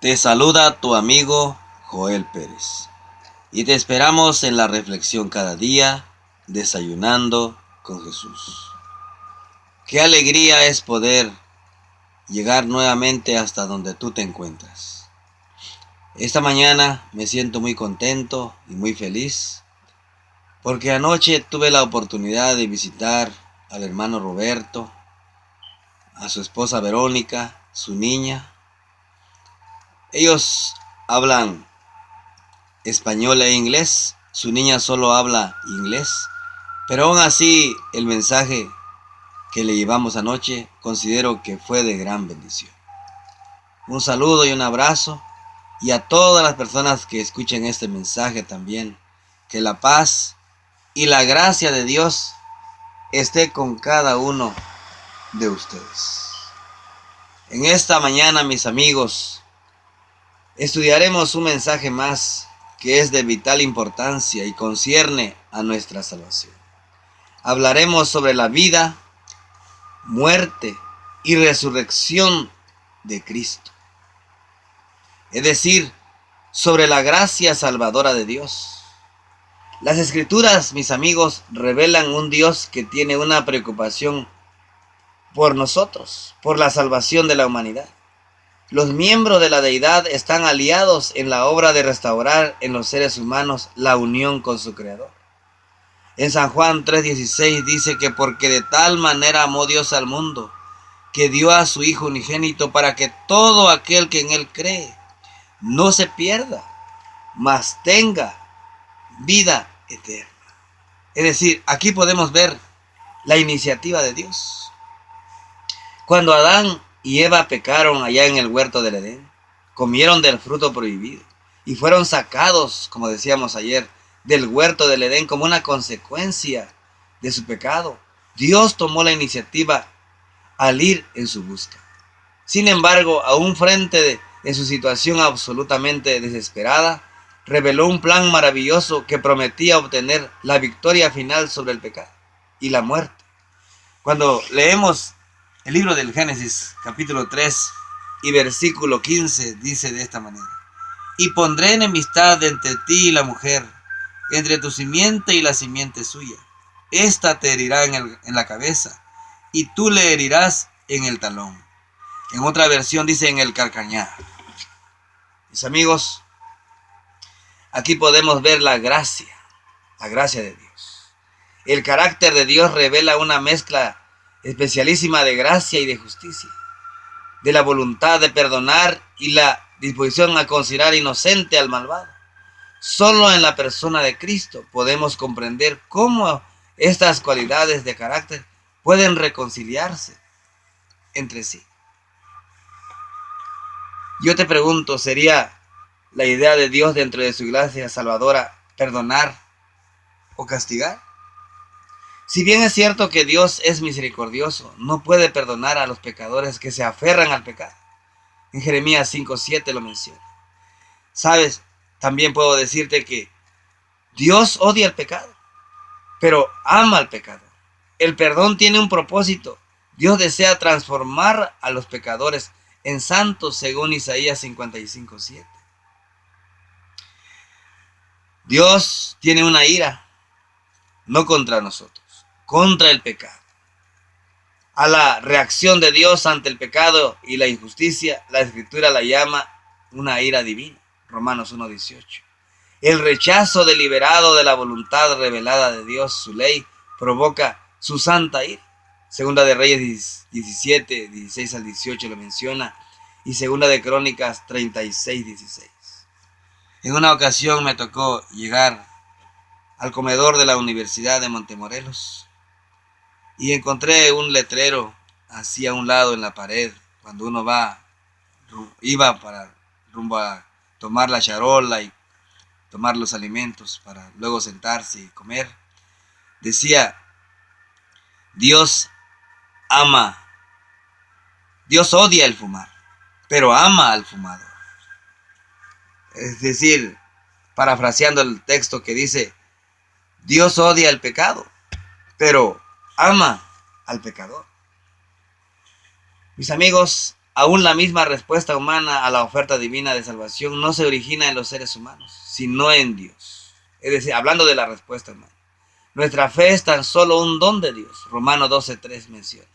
Te saluda tu amigo Joel Pérez y te esperamos en la reflexión cada día, desayunando con Jesús. Qué alegría es poder llegar nuevamente hasta donde tú te encuentras. Esta mañana me siento muy contento y muy feliz porque anoche tuve la oportunidad de visitar al hermano Roberto, a su esposa Verónica, su niña. Ellos hablan español e inglés, su niña solo habla inglés, pero aún así el mensaje que le llevamos anoche considero que fue de gran bendición. Un saludo y un abrazo, y a todas las personas que escuchen este mensaje también, que la paz y la gracia de Dios esté con cada uno de ustedes. En esta mañana, mis amigos, estudiaremos un mensaje más que es de vital importancia y concierne a nuestra salvación. Hablaremos sobre la vida, muerte y resurrección de Cristo. Es decir, sobre la gracia salvadora de Dios. Las Escrituras, mis amigos, revelan un Dios que tiene una preocupación por nosotros, por la salvación de la humanidad. Los miembros de la deidad están aliados en la obra de restaurar en los seres humanos la unión con su Creador. En San Juan 3:16 dice que porque de tal manera amó Dios al mundo, que dio a su Hijo unigénito para que todo aquel que en Él cree no se pierda, mas tenga vida eterna. Es decir, aquí podemos ver la iniciativa de Dios. Cuando Adán y Eva pecaron allá en el huerto del Edén, comieron del fruto prohibido y fueron sacados, como decíamos ayer, del huerto del Edén como una consecuencia de su pecado. Dios tomó la iniciativa al ir en su busca. Sin embargo, aún frente de su situación absolutamente desesperada, reveló un plan maravilloso que prometía obtener la victoria final sobre el pecado y la muerte. Cuando leemos el libro del Génesis, capítulo 3 y versículo 15, dice de esta manera: y pondré enemistad entre ti y la mujer, entre tu simiente y la simiente suya. Esta te herirá en la cabeza, y tú le herirás en el talón. En otra versión dice en el calcañar. Mis amigos, aquí podemos ver la gracia de Dios. El carácter de Dios revela una mezcla especialísima de gracia y de justicia, de la voluntad de perdonar y la disposición a considerar inocente al malvado. Solo en la persona de Cristo podemos comprender cómo estas cualidades de carácter pueden reconciliarse entre sí. Yo te pregunto, ¿sería la idea de Dios dentro de su gracia salvadora perdonar o castigar? Si bien es cierto que Dios es misericordioso, no puede perdonar a los pecadores que se aferran al pecado. En Jeremías 5:7 lo menciona. ¿Sabes? También puedo decirte que Dios odia el pecado, pero ama al pecador. El perdón tiene un propósito. Dios desea transformar a los pecadores en santos, según Isaías 55:7. Dios tiene una ira, no contra nosotros, contra el pecado. A la reacción de Dios ante el pecado y la injusticia, la Escritura la llama una ira divina. Romanos 1:18. El rechazo deliberado de la voluntad revelada de Dios, su ley, provoca su santa ira. Segunda de Reyes 17, 16 al 18 lo menciona, y Segunda de Crónicas 36, 16. En una ocasión me tocó llegar al comedor de la Universidad de Montemorelos y encontré un letrero así a un lado en la pared. Cuando uno iba para rumbo a tomar la charola y tomar los alimentos para luego sentarse y comer, decía: Dios odia el fumar, pero ama al fumador. Es decir, parafraseando el texto que dice: Dios odia el pecado, pero ama al pecador. Mis amigos, Aún la misma respuesta humana a la oferta divina de salvación no se origina en los seres humanos, sino en Dios. Es decir, hablando de la respuesta humana. Nuestra fe es tan solo un don de Dios. Romanos 12:3 menciona.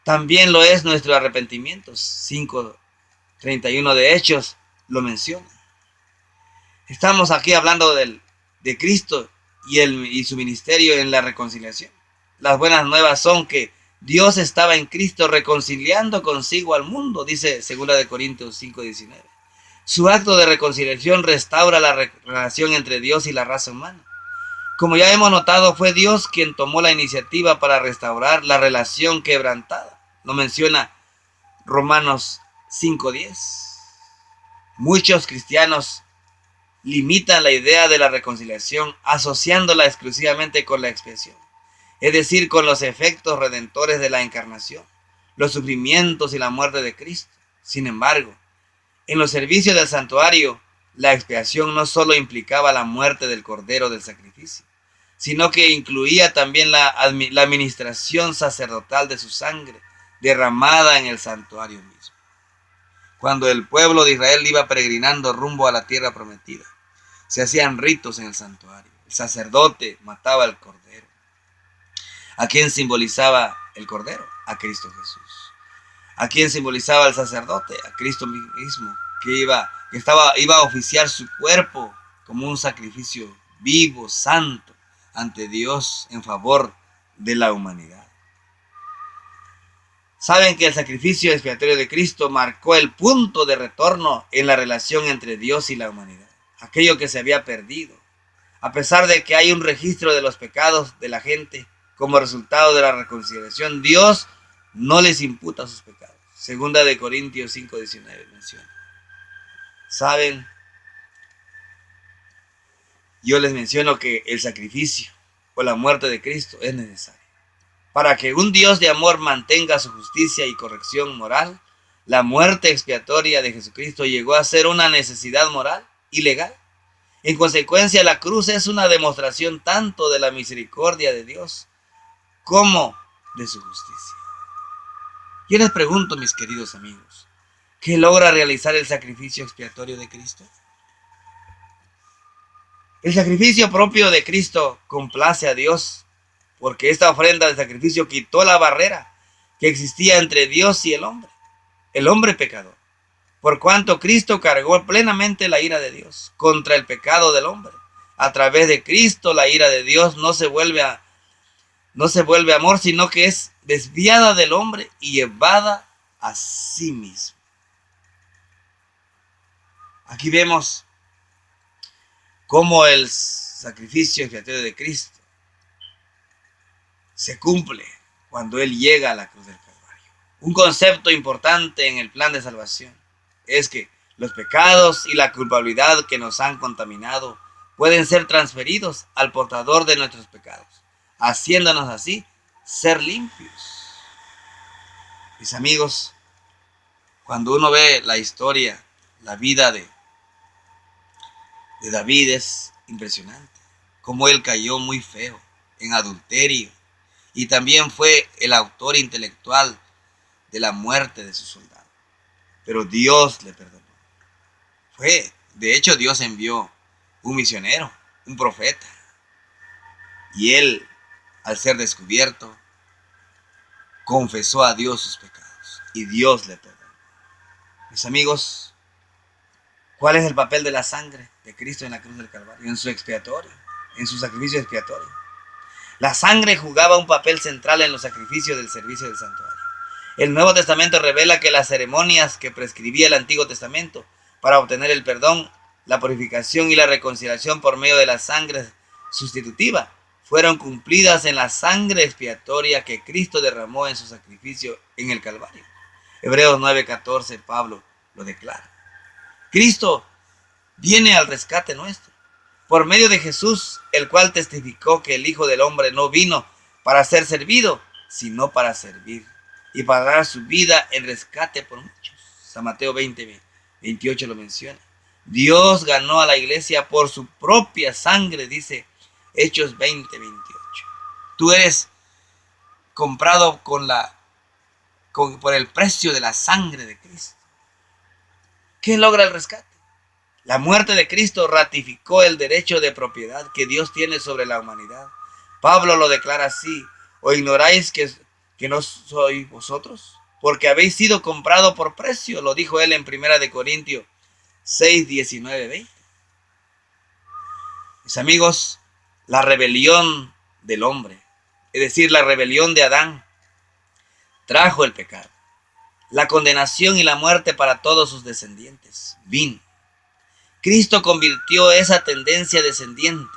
También lo es nuestro arrepentimiento. 5:31 de Hechos lo menciona. Estamos aquí hablando de Cristo y su ministerio en la reconciliación. Las buenas nuevas son que Dios estaba en Cristo reconciliando consigo al mundo, dice 2 Corintios 5:19. Su acto de reconciliación restaura la relación entre Dios y la raza humana. Como ya hemos notado, fue Dios quien tomó la iniciativa para restaurar la relación quebrantada. Lo menciona Romanos 5:10. Muchos cristianos limitan la idea de la reconciliación asociándola exclusivamente con la expiación, es decir, con los efectos redentores de la encarnación, los sufrimientos y la muerte de Cristo. Sin embargo, en los servicios del santuario, la expiación no solo implicaba la muerte del cordero del sacrificio, sino que incluía también la administración sacerdotal de su sangre derramada en el santuario mismo. Cuando el pueblo de Israel iba peregrinando rumbo a la tierra prometida, se hacían ritos en el santuario. El sacerdote mataba al cordero. ¿A quién simbolizaba el cordero? A Cristo Jesús. ¿A quién simbolizaba el sacerdote? A Cristo mismo, que iba a oficiar su cuerpo como un sacrificio vivo, santo, ante Dios en favor de la humanidad. Saben que el sacrificio expiatorio de Cristo marcó el punto de retorno en la relación entre Dios y la humanidad, aquello que se había perdido. A pesar de que hay un registro de los pecados de la gente como resultado de la reconciliación, Dios no les imputa sus pecados. 2 Corintios 5:19 menciona. Saben, yo les menciono que el sacrificio o la muerte de Cristo es necesario. Para que un Dios de amor mantenga su justicia y corrección moral, la muerte expiatoria de Jesucristo llegó a ser una necesidad moral y legal. En consecuencia, la cruz es una demostración tanto de la misericordia de Dios como de su justicia. Yo les pregunto, mis queridos amigos, ¿qué logra realizar el sacrificio expiatorio de Cristo? El sacrificio propio de Cristo complace a Dios, porque esta ofrenda de sacrificio quitó la barrera que existía entre Dios y el hombre pecador, por cuanto Cristo cargó plenamente la ira de Dios contra el pecado del hombre. A través de Cristo la ira de Dios no se vuelve amor, sino que es desviada del hombre y llevada a sí mismo. Aquí vemos cómo el sacrificio expiatorio de Cristo se cumple cuando Él llega a la cruz del Calvario. Un concepto importante en el plan de salvación es que los pecados y la culpabilidad que nos han contaminado pueden ser transferidos al portador de nuestros pecados, haciéndonos así ser limpios. Mis amigos, cuando uno ve la historia, la vida de David es impresionante, como él cayó muy feo en adulterio y también fue el autor intelectual de la muerte de su soldado. Pero Dios le perdonó. De hecho, Dios envió un misionero, un profeta, y él, al ser descubierto, confesó a Dios sus pecados y Dios le perdonó. Mis amigos, ¿cuál es el papel de la sangre de Cristo en la cruz del Calvario? En su sacrificio expiatorio. La sangre jugaba un papel central en los sacrificios del servicio del santuario. El Nuevo Testamento revela que las ceremonias que prescribía el Antiguo Testamento para obtener el perdón, la purificación y la reconciliación por medio de la sangre sustitutiva fueron cumplidas en la sangre expiatoria que Cristo derramó en su sacrificio en el Calvario. Hebreos 9:14, Pablo lo declara. Cristo viene al rescate nuestro por medio de Jesús, el cual testificó que el Hijo del Hombre no vino para ser servido, sino para servir y para dar su vida en rescate por muchos. San Mateo 20:28 lo menciona. Dios ganó a la iglesia por su propia sangre, dice Hechos 20:28. Tú eres comprado con la por el precio de la sangre de Cristo. ¿Qué logra el rescate? La muerte de Cristo ratificó el derecho de propiedad que Dios tiene sobre la humanidad. Pablo lo declara así: ¿o ignoráis que no sois vosotros? Porque habéis sido comprado por precio, lo dijo él en 1 Corintios 6, 19, 20. Mis amigos, la rebelión del hombre, es decir, la rebelión de Adán, trajo el pecado, la condenación y la muerte para todos sus descendientes. Vino. Cristo convirtió esa tendencia descendiente.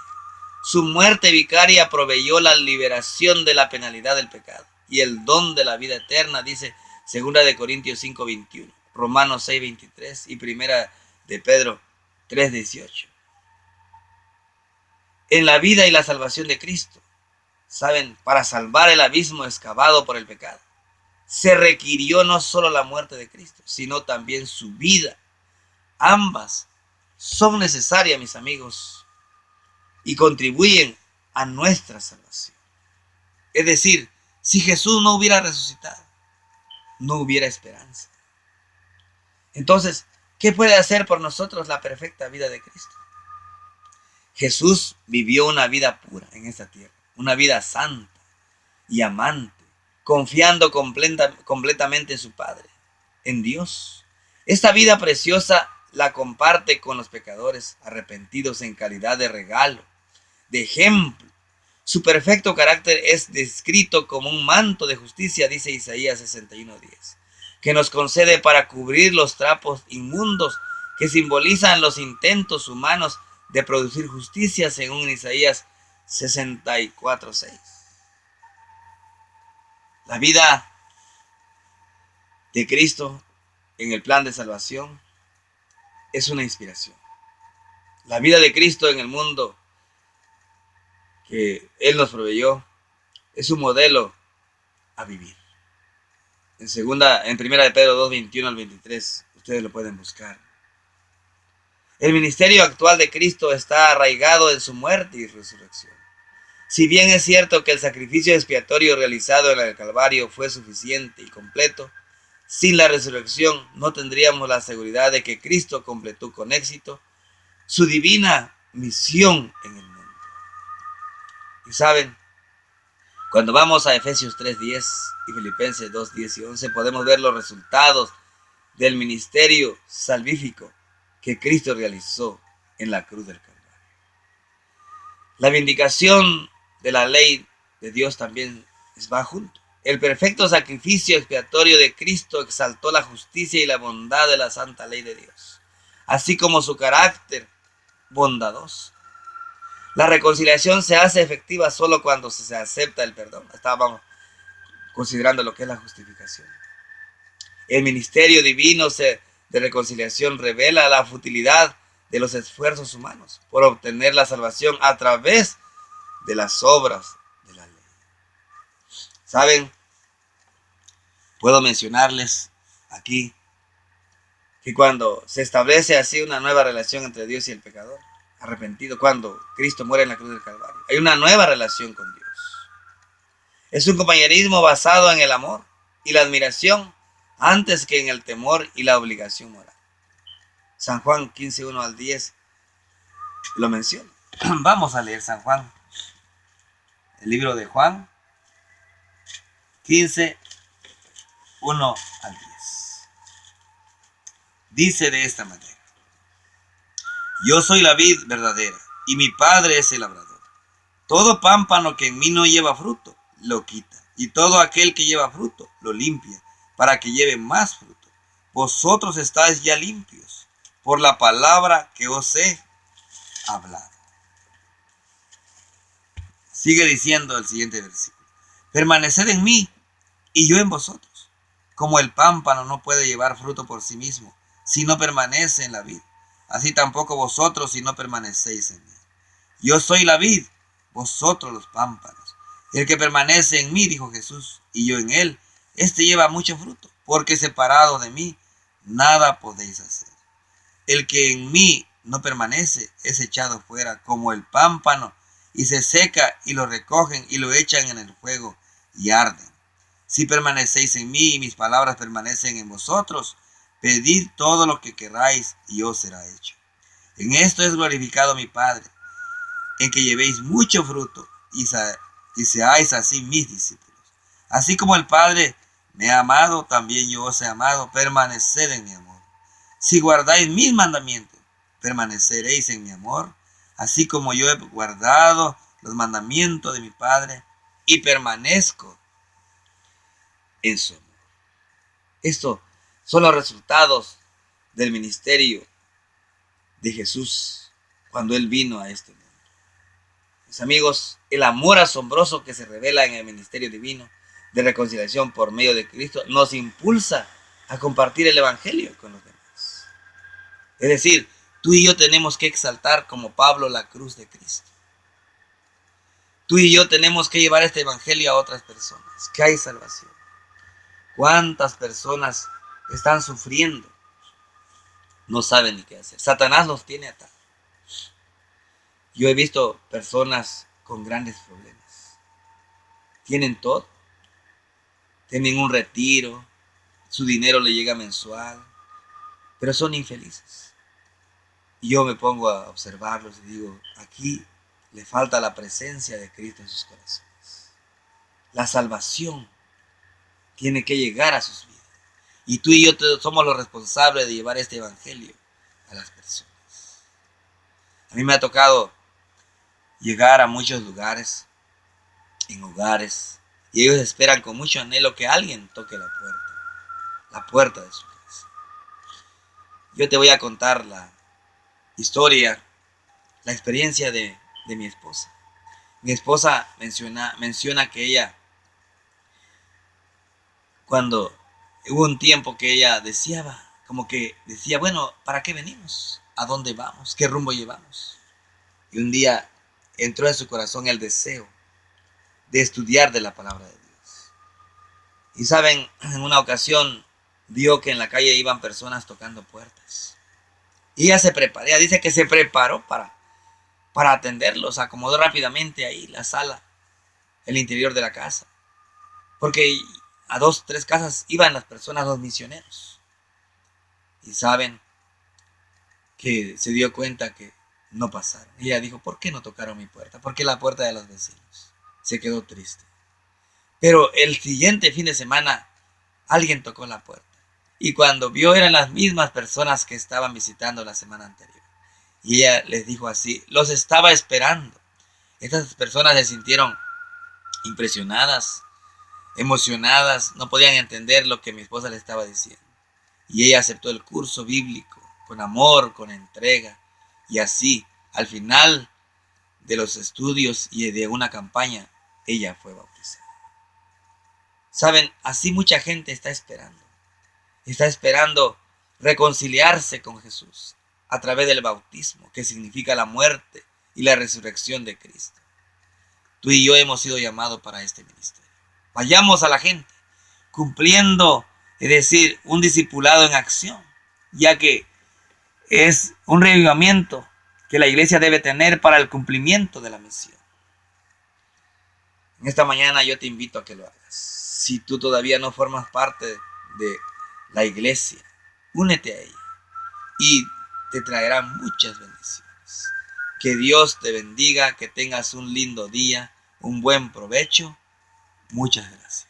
Su muerte vicaria proveyó la liberación de la penalidad del pecado y el don de la vida eterna, dice 2 Corintios 5, 21, Romanos 6, 23 y 1 Pedro 3, 18. En la vida y la salvación de Cristo, ¿saben? Para salvar el abismo excavado por el pecado, se requirió no solo la muerte de Cristo, sino también su vida. Ambas son necesarias, mis amigos, y contribuyen a nuestra salvación. Es decir, si Jesús no hubiera resucitado, no hubiera esperanza. Entonces, ¿qué puede hacer por nosotros la perfecta vida de Cristo? Jesús vivió una vida pura en esta tierra, una vida santa y amante, confiando completamente en su Padre, en Dios. Esta vida preciosa la comparte con los pecadores arrepentidos en calidad de regalo, de ejemplo. Su perfecto carácter es descrito como un manto de justicia, dice Isaías 61:10, que nos concede para cubrir los trapos inmundos que simbolizan los intentos humanos de producir justicia, según Isaías 64:6. La vida de Cristo en el plan de salvación es una inspiración. La vida de Cristo en el mundo que Él nos proveyó es un modelo a vivir. En 1 Pedro 2, 21 al 23, ustedes lo pueden buscar. El ministerio actual de Cristo está arraigado en su muerte y resurrección. Si bien es cierto que el sacrificio expiatorio realizado en el Calvario fue suficiente y completo, sin la resurrección no tendríamos la seguridad de que Cristo completó con éxito su divina misión en el mundo. Y saben, cuando vamos a Efesios 3:10 y Filipenses 2:10 y 11, podemos ver los resultados del ministerio salvífico que Cristo realizó en la cruz del Calvario. La vindicación de la ley de Dios también va junto. El perfecto sacrificio expiatorio de Cristo exaltó la justicia y la bondad de la santa ley de Dios, así como su carácter bondadoso. La reconciliación se hace efectiva solo cuando se acepta el perdón. Estábamos considerando lo que es la justificación. El ministerio divino de reconciliación revela la futilidad de los esfuerzos humanos por obtener la salvación a través de las obras de la ley. ¿Saben? Puedo mencionarles aquí que cuando se establece así una nueva relación entre Dios y el pecador arrepentido, cuando Cristo muere en la cruz del Calvario, hay una nueva relación con Dios. Es un compañerismo basado en el amor y la admiración antes que en el temor y la obligación moral. San Juan 15, 1 al 10 lo menciona. Vamos a leer San Juan, el libro de Juan 15, 1 al 10. Dice de esta manera: yo soy la vid verdadera, y mi Padre es el labrador. Todo pámpano que en mí no lleva fruto, lo quita, y todo aquel que lleva fruto, lo limpia, para que lleve más fruto. Vosotros estáis ya limpios, por la palabra que os he hablado. Sigue diciendo el siguiente versículo: permaneced en mí, y yo en vosotros. Como el pámpano no puede llevar fruto por sí mismo, si no permanece en la vid, así tampoco vosotros si no permanecéis en mí. Yo soy la vid, vosotros los pámpanos. El que permanece en mí, dijo Jesús, y yo en él, este lleva mucho fruto, porque separado de mí, nada podéis hacer. El que en mí no permanece es echado fuera como el pámpano, y se seca, y lo recogen y lo echan en el fuego y arden. Si permanecéis en mí y mis palabras permanecen en vosotros, pedid todo lo que queráis y os será hecho. En esto es glorificado mi Padre, en que llevéis mucho fruto y seáis así mis discípulos. Así como el Padre me ha amado, también yo os he amado, permaneced en mi amor. Si guardáis mis mandamientos, permaneceréis en mi amor, así como yo he guardado los mandamientos de mi Padre y permanezco en su amor. Estos son los resultados del ministerio de Jesús cuando Él vino a este mundo. Mis amigos, el amor asombroso que se revela en el ministerio divino de reconciliación por medio de Cristo nos impulsa a compartir el Evangelio con los demás. Es decir, tú y yo tenemos que exaltar como Pablo la cruz de Cristo. Tú y yo tenemos que llevar este Evangelio a otras personas, que hay salvación. ¿Cuántas personas están sufriendo? No saben ni qué hacer. Satanás los tiene atados. Yo he visto personas con grandes problemas. Tienen todo. Tienen un retiro. Su dinero le llega mensual. Pero son infelices. Y yo me pongo a observarlos y digo, aquí le falta la presencia de Cristo en sus corazones. La salvación tiene que llegar a sus vidas. Y tú y yo somos los responsables de llevar este evangelio a las personas. A mí me ha tocado llegar a muchos lugares, en hogares, y ellos esperan con mucho anhelo que alguien toque la puerta de su casa. Yo te voy a contar la historia, la experiencia de mi esposa. Mi esposa menciona que ella, cuando hubo un tiempo que ella decía, bueno, ¿para qué venimos? ¿A dónde vamos? ¿Qué rumbo llevamos? Y un día entró en su corazón el deseo de estudiar de la palabra de Dios. Y saben, en una ocasión vio que en la calle iban personas tocando puertas. Y ella dice que se preparó para atenderlos, acomodó rápidamente ahí la sala, el interior de la casa. Porque a 2, 3 casas iban las personas, los misioneros. Y saben que se dio cuenta que no pasaron. Y ella dijo, ¿por qué no tocaron mi puerta? ¿Por qué la puerta de los vecinos? Se quedó triste. Pero el siguiente fin de semana alguien tocó la puerta. Y cuando vio eran las mismas personas que estaban visitando la semana anterior. Y ella les dijo así, los estaba esperando. Estas personas se sintieron impresionadas, emocionadas, no podían entender lo que mi esposa le estaba diciendo. Y ella aceptó el curso bíblico con amor, con entrega. Y así, al final de los estudios y de una campaña, ella fue bautizada. Saben, así mucha gente está esperando reconciliarse con Jesús a través del bautismo, que significa la muerte y la resurrección de Cristo. Tú y yo hemos sido llamados para este ministerio. Vayamos a la gente, cumpliendo, es decir, un discipulado en acción, ya que es un revivimiento que la iglesia debe tener para el cumplimiento de la misión. En esta mañana yo te invito a que lo hagas. Si tú todavía no formas parte de la iglesia, únete a ella y te traerá muchas bendiciones. Que Dios te bendiga, que tengas un lindo día, un buen provecho. Muchas gracias.